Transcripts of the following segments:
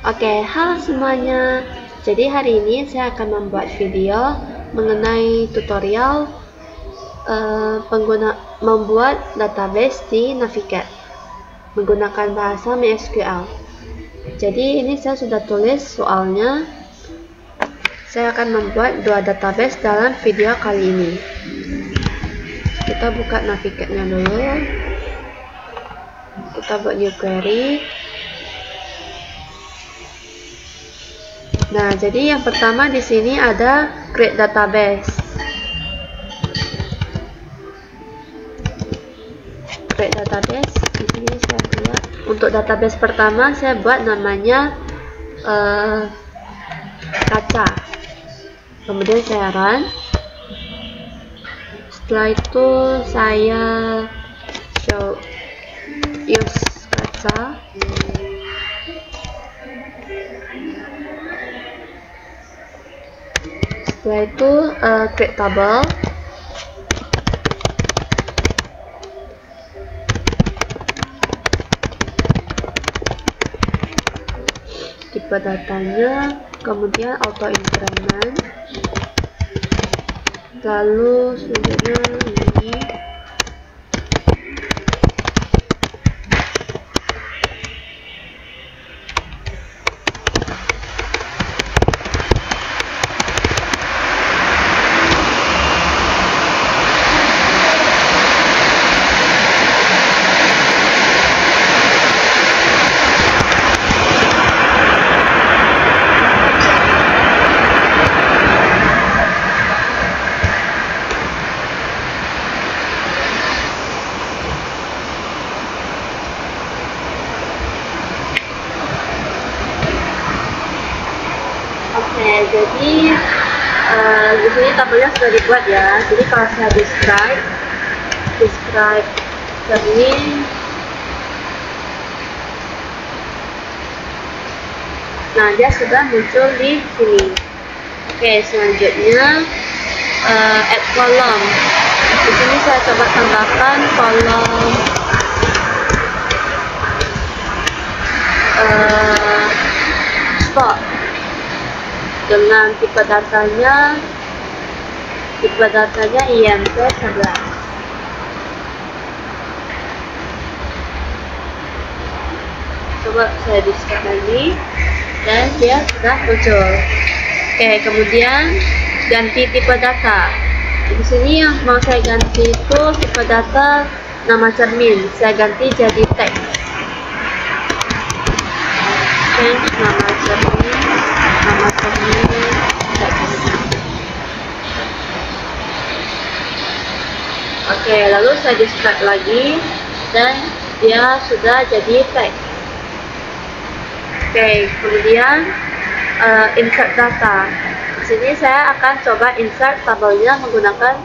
Oke, halo semuanya. Jadi hari ini saya akan membuat video mengenai tutorial membuat database di Naviget menggunakan bahasa MySQL. Jadi ini saya sudah tulis soalnya. Saya akan membuat dua database dalam video kali ini. Kita buka Navigetnya dulu. Kita buat new query. Nah, jadi yang pertama di sini ada create database. Create database. Di sini saya buat. Untuk database pertama saya buat namanya kaca. Kemudian saya run. Setelah itu saya use kaca. Setelah itu create table. Tipe datanya, kemudian auto increment, lalu selanjutnya ini. Oke, jadi di sini tabelnya sudah dibuat ya. Jadi kalau saya describe termin, nah dia sudah muncul di sini. Oke, selanjutnya add column. Di sini saya coba tambahkan kolom stock dengan tipe datanya IMP 11. Coba saya display lagi dan dia sudah muncul. Oke, kemudian ganti tipe data. Di sini yang mau saya ganti itu tipe data nama cermin, saya ganti jadi teks. Change nama cermin teks. Oke, lalu saya display lagi dan dia sudah jadi teks. Oke, kemudian insert data. Di sini saya akan coba insert tabelnya menggunakan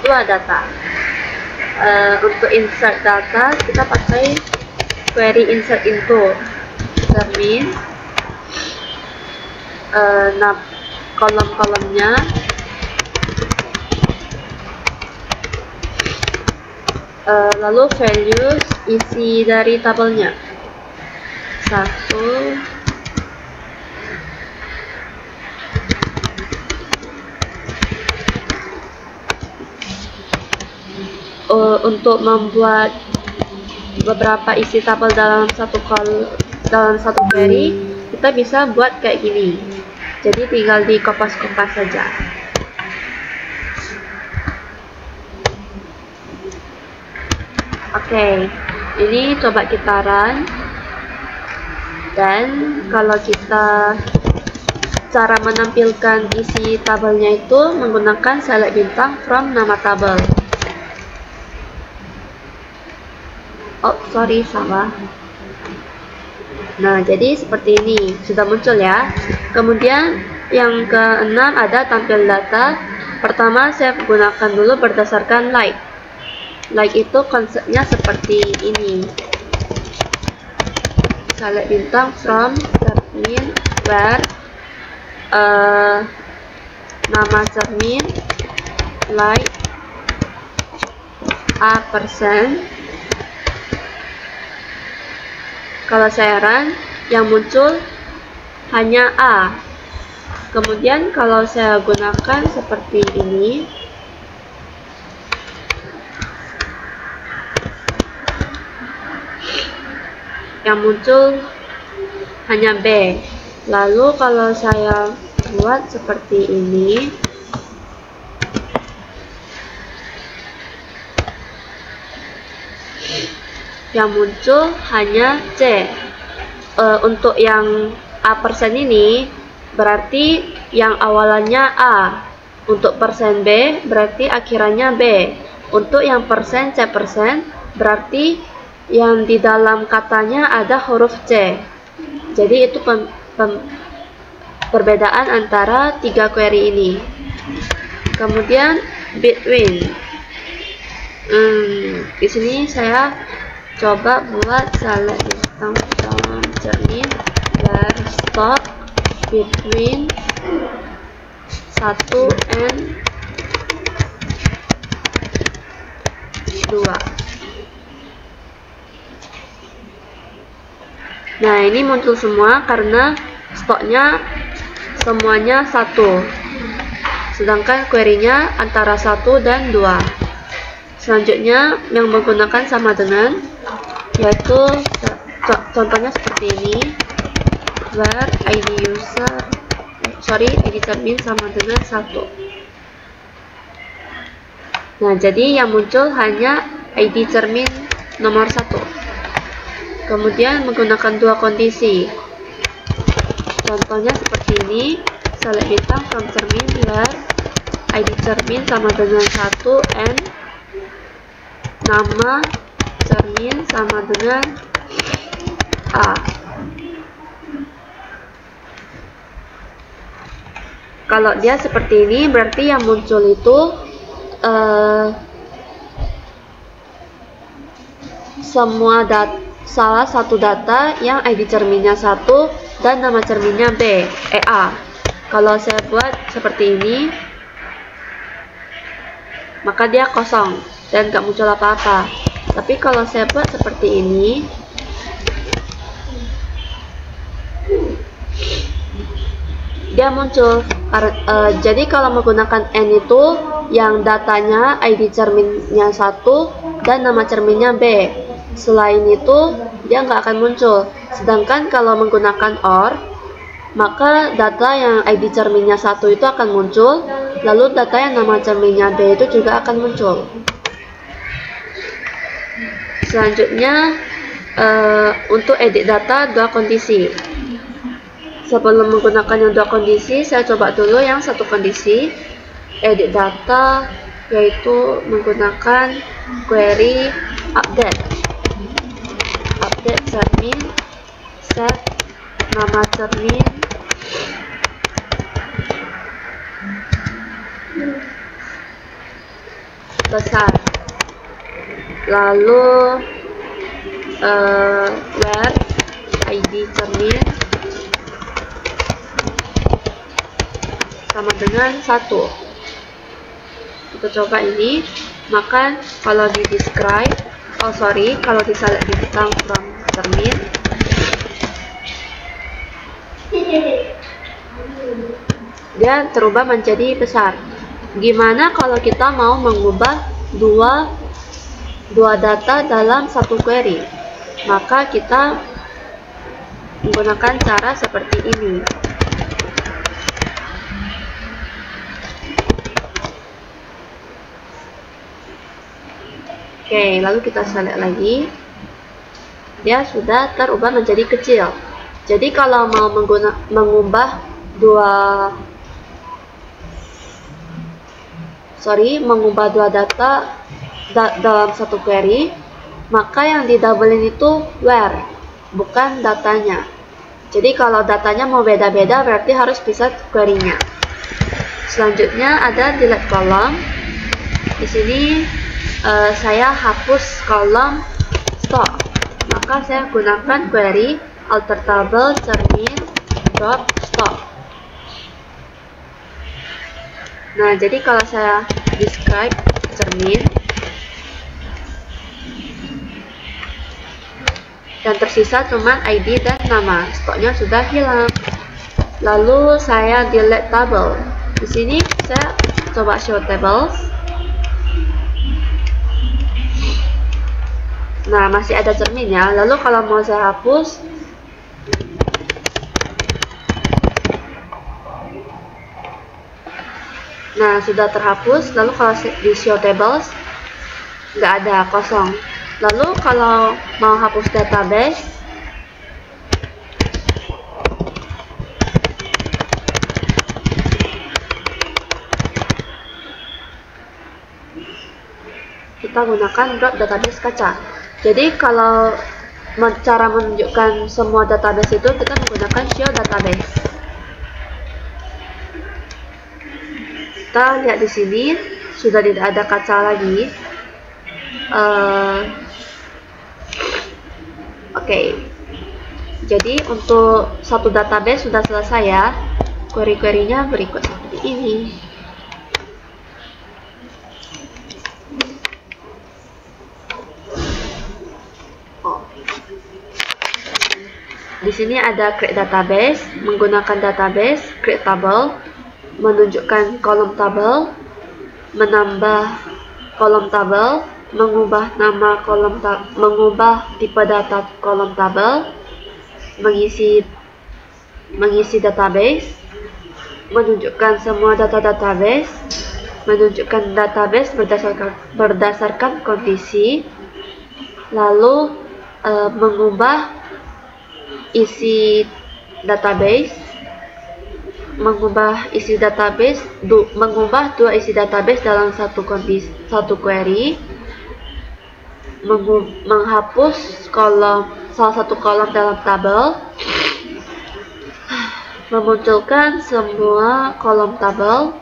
dua data. Untuk insert data kita pakai query insert into cermin, kolom-kolomnya, lalu values isi dari tabelnya 1. Untuk membuat beberapa isi tabel dalam satu query, kita bisa buat kayak gini. Jadi tinggal di kopas-kopas saja. Oke, ini coba kita run. Dan kalau kita cara menampilkan isi tabelnya itu menggunakan select bintang from nama tabel. Oh, sorry, salah. Nah, jadi seperti ini sudah muncul ya. Kemudian yang keenam ada tampil data. Pertama saya gunakan dulu berdasarkan like. Like itu konsepnya seperti ini. Select bintang from cermin where nama cermin like a percent Kalau saya run, yang muncul hanya A. Kemudian kalau saya gunakan seperti ini, yang muncul hanya B. Lalu kalau saya buat seperti ini, yang muncul hanya C. Untuk yang A% ini berarti yang awalannya A. Untuk persen B berarti akhirannya B. Untuk yang persen C% berarti yang di dalam katanya ada huruf C. Jadi itu perbedaan antara tiga query ini. Kemudian between. Di sini saya coba buat select distance from cermin where stop between 1 and 2. Nah, ini muncul semua karena stoknya semuanya 1, sedangkan query-nya antara 1 dan 2. Selanjutnya yang menggunakan sama dengan, yaitu contohnya seperti ini, where ID cermin sama dengan 1. Nah, jadi yang muncul hanya ID cermin nomor 1. Kemudian menggunakan dua kondisi. Contohnya seperti ini, select bintang from cermin where ID cermin sama dengan 1 and nama cermin sama dengan A. Kalau dia seperti ini, berarti yang muncul itu salah satu data yang ID cerminnya 1 dan nama cerminnya A. Kalau saya buat seperti ini, maka dia kosong dan gak muncul apa-apa. Tapi kalau saya buat seperti ini, dia muncul. Jadi kalau menggunakan N itu yang datanya ID cerminnya 1 dan nama cerminnya B. Selain itu dia nggak akan muncul. Sedangkan kalau menggunakan OR, maka data yang ID cerminnya 1 itu akan muncul, lalu data yang nama cerminnya B itu juga akan muncul. Selanjutnya untuk edit data dua kondisi. Sebelum menggunakan yang dua kondisi, saya coba dulu yang satu kondisi, edit data, yaitu menggunakan query update cermin, set nama cermin, besar, lalu where ID cermin sama dengan 1. Kita coba ini, maka kalau di describe, kalau di select bintang from cermin, dia terubah menjadi besar. Gimana kalau kita mau mengubah dua data dalam satu query? Maka kita menggunakan cara seperti ini. Oke, lalu kita select lagi. Dia sudah terubah menjadi kecil. Jadi kalau mau mengubah dua data dalam satu query, maka yang didoublein itu where, bukan datanya. Jadi kalau datanya mau beda-beda, berarti harus pisah query-nya. Selanjutnya ada delete column. Di sini saya hapus kolom stock, maka saya gunakan query alter table cermin dot stock. Nah, jadi kalau saya describe cermin, dan tersisa cuma ID dan nama. Stoknya sudah hilang. Lalu saya delete table. Di sini saya coba show tables. Nah, masih ada cerminnya. Lalu kalau mau saya hapus, nah sudah terhapus. Lalu kalau di show tables nggak ada, kosong. Lalu kalau mau hapus database, kita gunakan drop database kaca. Jadi kalau cara menunjukkan semua database itu kita menggunakan show database. Kita lihat di sini sudah tidak ada kaca lagi. Oke. Jadi untuk satu database sudah selesai ya. Query-querynya berikut seperti ini. Di sini ada create database, menggunakan database, create table, menunjukkan kolom tabel, menambah kolom tabel, mengubah nama kolom mengubah tipe data kolom tabel, mengisi database, menunjukkan semua data database, menunjukkan database berdasarkan kondisi, lalu mengubah isi database, mengubah dua isi database dalam satu query, menghapus salah satu kolom dalam tabel, memunculkan semua kolom tabel,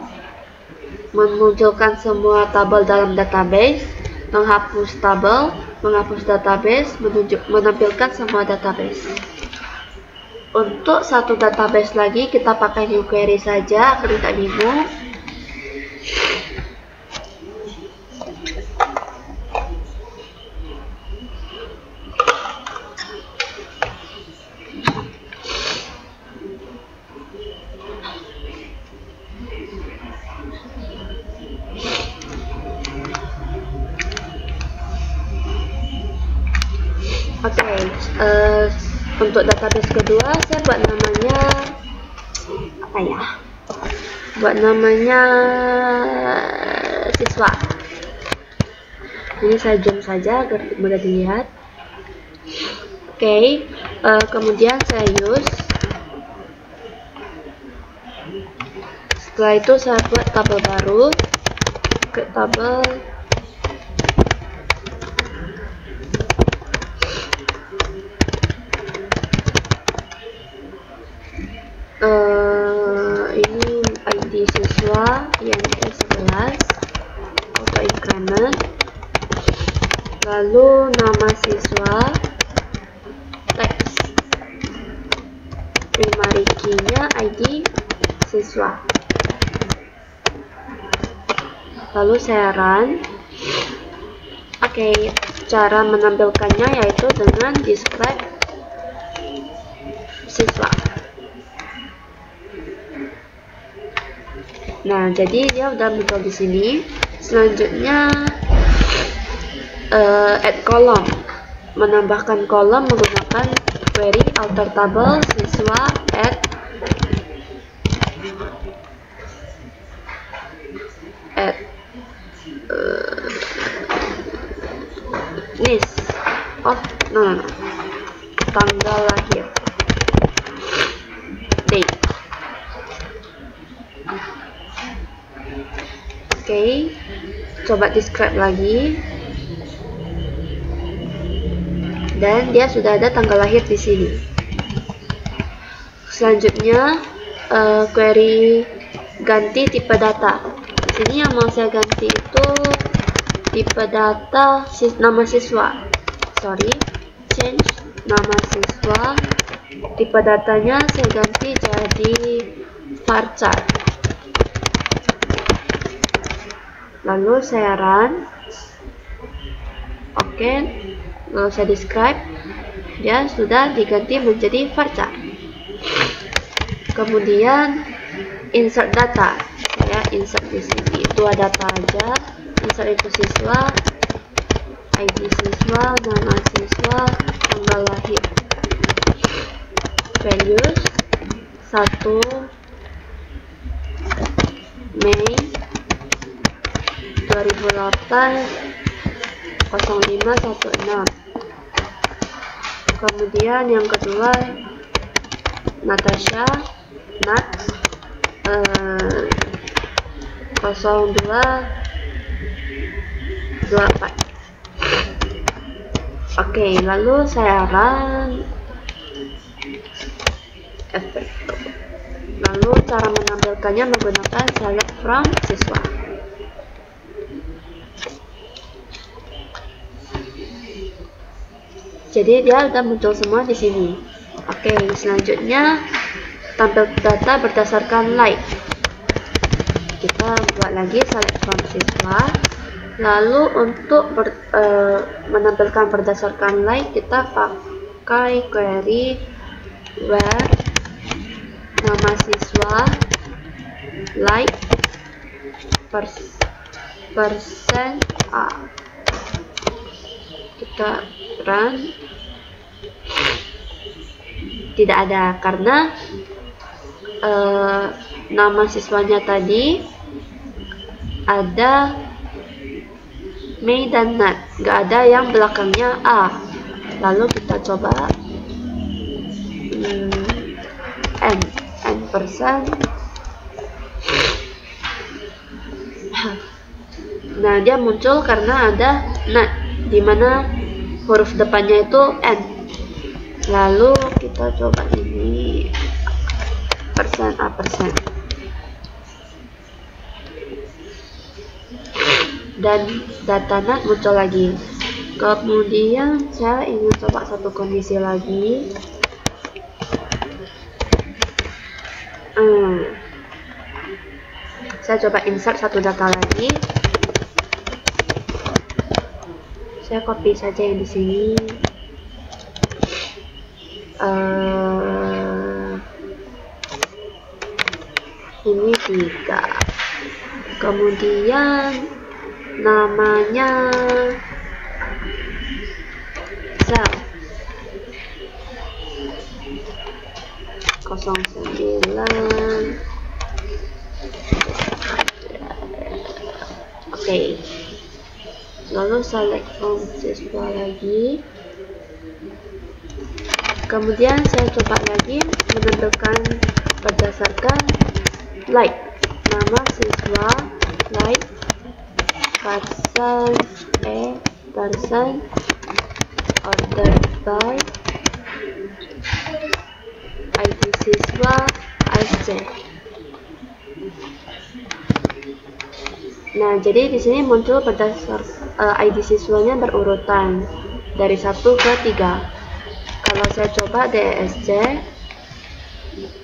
memunculkan semua tabel dalam database, menghapus tabel, menghapus database, menampilkan semua database. Untuk satu database lagi kita pakai new query saja agar tidak bingung. Oke, untuk database kedua saya buat namanya apa ya? Buat namanya siswa. Ini saya zoom saja agar mudah dilihat. Oke, kemudian saya use. Setelah itu saya buat tabel baru, create tabel. Ini ID siswa INS 11 auto increment, lalu nama siswa, teks, primary key-nya ID siswa, lalu saya run. Oke, cara menampilkannya yaitu dengan describe siswa. Nah, jadi dia udah muncul di sini. Selanjutnya add kolom, menambahkan kolom menggunakan query alter table siswa add nis no tanggal lahir, date. Oke, coba describe lagi, dan dia sudah ada tanggal lahir di sini. Selanjutnya query ganti tipe data. Di sini yang mau saya ganti itu tipe data nama siswa. Change nama siswa. Tipe datanya saya ganti jadi varchar. Lalu saya run. Oke, lalu saya describe. dia sudah diganti menjadi varchar. Kemudian insert data, saya insert di sini 2 data aja. Insert itu siswa, ID siswa, nama siswa, tanggal lahir. Values 1 Mei 2008 0516. Kemudian yang kedua Natasha Nat 0224. Oke, lalu saya run efek. Lalu cara menampilkannya menggunakan select from siswa. Jadi dia sudah muncul semua di sini. Oke, selanjutnya tampil data berdasarkan like. Kita buat lagi select from siswa. Lalu untuk menampilkan berdasarkan like, kita pakai query where nama siswa like persen A. Kita run, tidak ada karena nama siswanya tadi ada Mei dan Nat, nggak ada yang belakangnya A. Lalu kita coba n persen. Nah, dia muncul karena ada Nat, dimana huruf depannya itu n. Lalu kita coba ini persen A persen. Dan data Nat muncul lagi. Kemudian saya ingin coba satu kondisi lagi. Saya coba insert satu data lagi. Saya copy saja yang di sini. Ini 3. Kemudian namanya sel 09. Oke. Lalu select from siswa lagi. Kemudian saya coba lagi menampilkan berdasarkan like. Nama siswa like person person order by ID siswa IC. Nah, jadi di sini muncul berdasar ID siswanya berurutan dari 1 ke 3. Kalau saya coba DSC,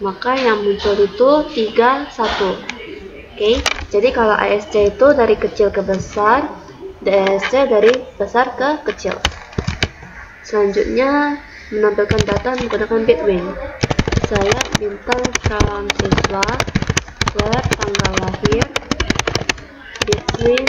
maka yang muncul itu 3, 1. Oke, jadi kalau ASC itu dari kecil ke besar, DSC dari besar ke kecil. Selanjutnya menampilkan data menggunakan between. Saya minta from siswa where tanggal lahir between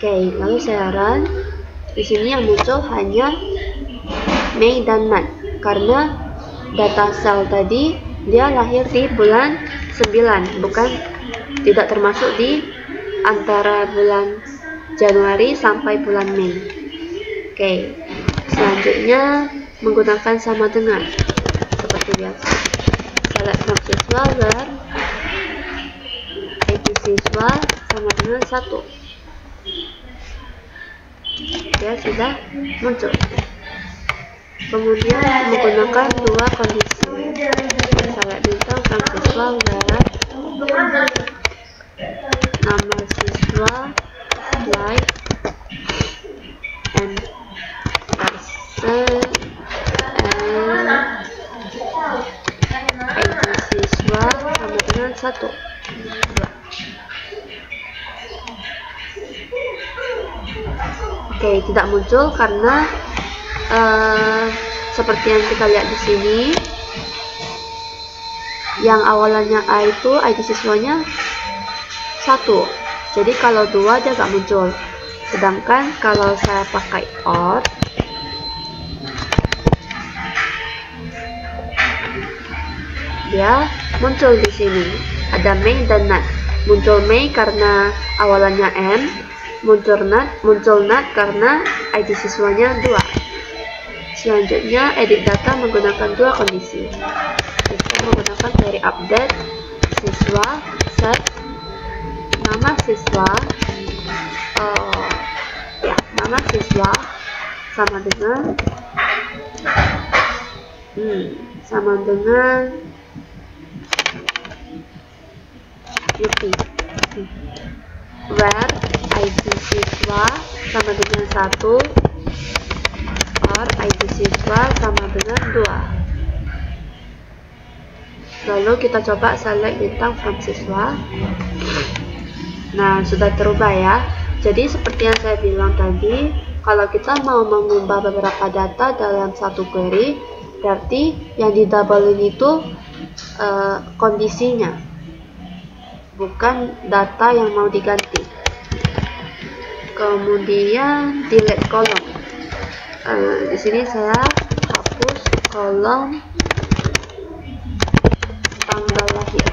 Oke, lalu saya run. Di sini yang muncul hanya Mei dan Nat karena data sel tadi dia lahir di bulan 9, bukan tidak termasuk di antara bulan Januari sampai bulan Mei. Oke, selanjutnya menggunakan sama dengan seperti biasa. Select from siswa where ID siswa sama dengan 1. Dia sudah muncul. Kemudian menggunakan 2 kondisi. Select bintang from siswa where nama siswa like and person 1, 2. Oke, tidak muncul karena seperti yang kita lihat di sini, yang awalannya A itu ID siswanya 1. Jadi kalau 2 dia nggak muncul. Sedangkan kalau saya pakai OR, dia muncul di sini. Ada Mei dan Nat. Muncul Mei karena awalannya M, muncul Nat karena ID siswanya 2. Selanjutnya edit data menggunakan 2 kondisi. Kita menggunakan query update siswa set nama siswa nama siswa sama dengan Yupi. Where ID siswa sama dengan 1 or ID siswa sama dengan 2. Lalu kita coba select bintang from siswa. Nah, sudah terubah ya. Jadi seperti yang saya bilang tadi, kalau kita mau mengubah beberapa data dalam satu query, berarti yang di double itu kondisinya, bukan data yang mau diganti. Kemudian delete kolom. Di sini saya hapus kolom tanggal lahir.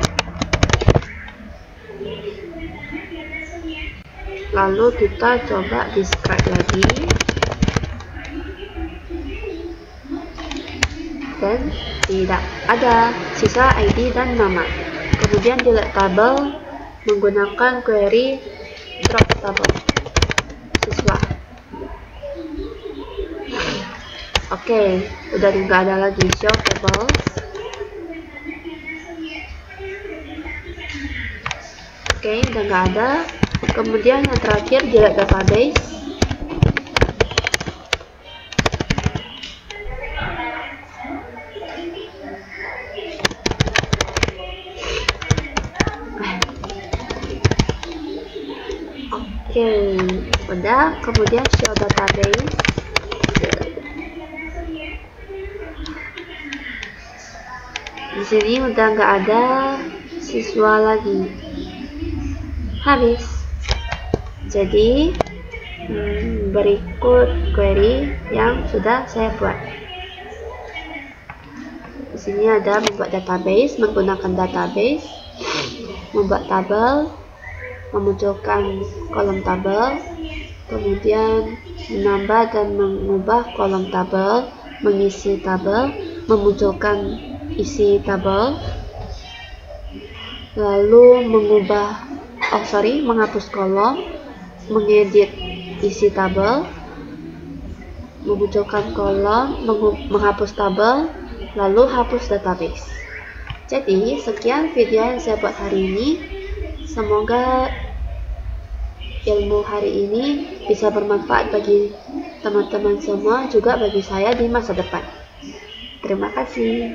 Lalu kita coba describe lagi, dan tidak ada sisa ID dan nama. Kemudian delete tabel menggunakan query drop tabel siswa. Oke, udah nggak ada lagi show tables. Oke, udah nggak ada. Kemudian yang terakhir delete database. Oke, udah. Kemudian show database. Di sini udah nggak ada siswa lagi. Habis. Jadi berikut query yang sudah saya buat. Di sini ada membuat database, menggunakan database, membuat tabel, memunculkan kolom tabel, kemudian menambah dan mengubah kolom tabel, mengisi tabel, memunculkan isi tabel, lalu menghapus kolom, mengedit isi tabel, memunculkan kolom, menghapus tabel, lalu hapus database. Jadi sekian video yang saya buat hari ini. Semoga ilmu hari ini bisa bermanfaat bagi teman-teman semua, juga bagi saya di masa depan. Terima kasih.